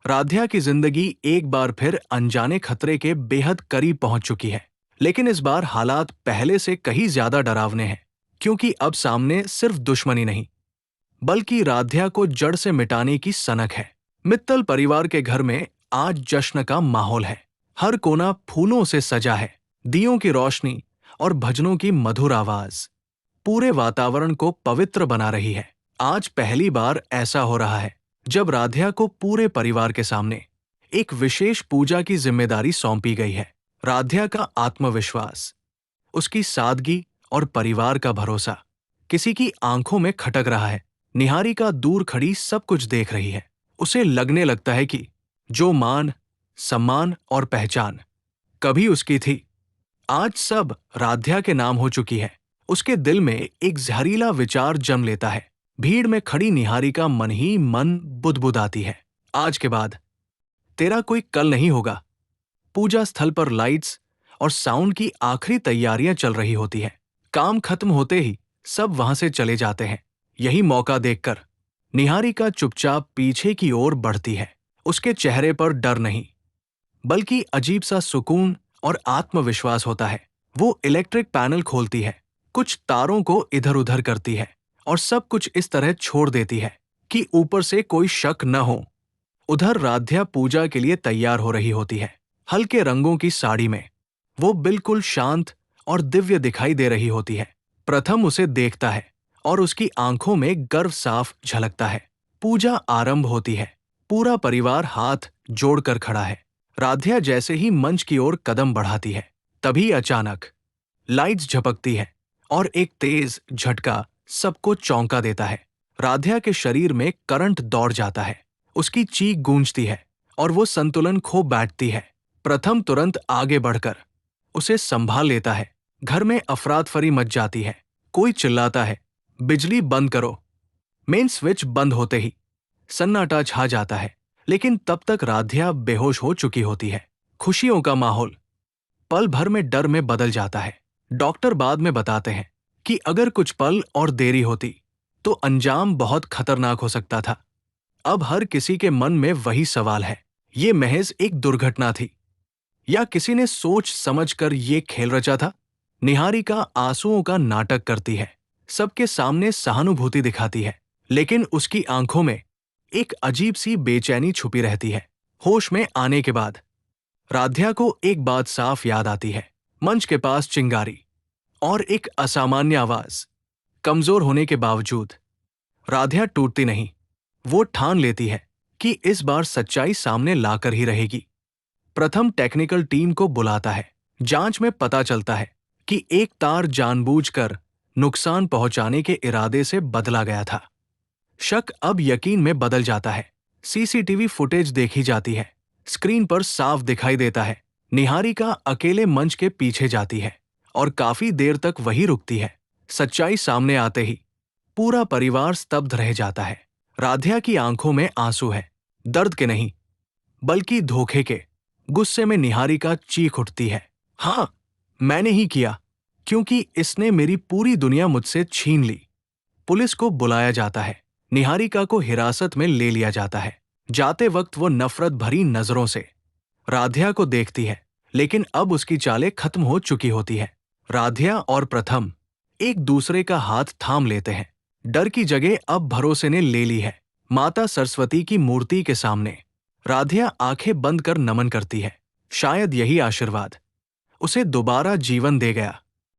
राध्या की जिंदगी एक बार फिर अनजाने खतरे के बेहद करीब पहुंच चुकी है। लेकिन इस बार हालात पहले से कहीं ज्यादा डरावने हैं, क्योंकि अब सामने सिर्फ दुश्मनी नहीं, बल्कि राध्या को जड़ से मिटाने की सनक है। मित्तल परिवार के घर में आज जश्न का माहौल है। हर कोना फूलों से सजा है, दियों की रोशनी और भजनों की मधुर आवाज पूरे वातावरण को पवित्र बना रही है। आज पहली बार ऐसा हो रहा है जब राध्या को पूरे परिवार के सामने एक विशेष पूजा की जिम्मेदारी सौंपी गई है। राध्या का आत्मविश्वास, उसकी सादगी और परिवार का भरोसा किसी की आंखों में खटक रहा है। निहारिका दूर खड़ी सब कुछ देख रही है। उसे लगने लगता है कि जो मान, सम्मान और पहचान कभी उसकी थी, आज सब राध्या के नाम हो चुकी है। उसके दिल में एक जहरीला विचार जन्म लेता है। भीड़ में खड़ी निहारिका मन ही मन बुदबुदाती है, आज के बाद तेरा कोई कल नहीं होगा। पूजा स्थल पर लाइट्स और साउंड की आखिरी तैयारियां चल रही होती है। काम खत्म होते ही सब वहां से चले जाते हैं। यही मौका देखकर निहारिका चुपचाप पीछे की ओर बढ़ती है। उसके चेहरे पर डर नहीं, बल्कि अजीब सा सुकून और आत्मविश्वास होता है। वो इलेक्ट्रिक पैनल खोलती है, कुछ तारों को इधर उधर करती है और सब कुछ इस तरह छोड़ देती है कि ऊपर से कोई शक न हो। उधर राध्या पूजा के लिए तैयार हो रही होती है। हल्के रंगों की साड़ी में वो बिल्कुल शांत और दिव्य दिखाई दे रही होती है। प्रथम उसे देखता है और उसकी आंखों में गर्व साफ झलकता है। पूजा आरंभ होती है। पूरा परिवार हाथ जोड़कर खड़ा है। राध्या जैसे ही मंच की ओर कदम बढ़ाती है, तभी अचानक लाइट्स झपकती है और एक तेज झटका सबको चौंका देता है। राध्या के शरीर में करंट दौड़ जाता है। उसकी चीख गूंजती है और वो संतुलन खो बैठती है। प्रथम तुरंत आगे बढ़कर उसे संभाल लेता है। घर में अफरातफरी मच जाती है। कोई चिल्लाता है, बिजली बंद करो। मेन स्विच बंद होते ही सन्नाटा छा जाता है, लेकिन तब तक राध्या बेहोश हो चुकी होती है। खुशियों का माहौल पल भर में डर में बदल जाता है। डॉक्टर बाद में बताते हैं कि अगर कुछ पल और देरी होती तो अंजाम बहुत खतरनाक हो सकता था। अब हर किसी के मन में वही सवाल है, ये महज एक दुर्घटना थी या किसी ने सोच समझकर ये खेल रचा था? निहारिका आंसुओं का नाटक करती है, सबके सामने सहानुभूति दिखाती है, लेकिन उसकी आंखों में एक अजीब सी बेचैनी छुपी रहती है। होश में आने के बाद राध्या को एक बात साफ याद आती है, मंच के पास चिंगारी और एक असामान्य आवाज। कमजोर होने के बावजूद राध्या टूटती नहीं। वो ठान लेती है कि इस बार सच्चाई सामने लाकर ही रहेगी। प्रथम टेक्निकल टीम को बुलाता है। जांच में पता चलता है कि एक तार जानबूझकर नुकसान पहुंचाने के इरादे से बदला गया था। शक अब यकीन में बदल जाता है। सीसीटीवी फुटेज देखी जाती है। स्क्रीन पर साफ दिखाई देता है, निहारिका अकेले मंच के पीछे जाती है और काफी देर तक वही रुकती है। सच्चाई सामने आते ही पूरा परिवार स्तब्ध रह जाता है। राध्या की आंखों में आंसू है, दर्द के नहीं, बल्कि धोखे के। गुस्से में निहारिका चीख उठती है, हाँ, मैंने ही किया, क्योंकि इसने मेरी पूरी दुनिया मुझसे छीन ली। पुलिस को बुलाया जाता है। निहारिका को हिरासत में ले लिया जाता है। जाते वक्त वो नफरत भरी नजरों से राध्या को देखती है, लेकिन अब उसकी चालें खत्म हो चुकी होती है। राध्या और प्रथम एक दूसरे का हाथ थाम लेते हैं। डर की जगह अब भरोसे ने ले ली है। माता सरस्वती की मूर्ति के सामने राध्या आंखें बंद कर नमन करती है। शायद यही आशीर्वाद उसे दोबारा जीवन दे गया।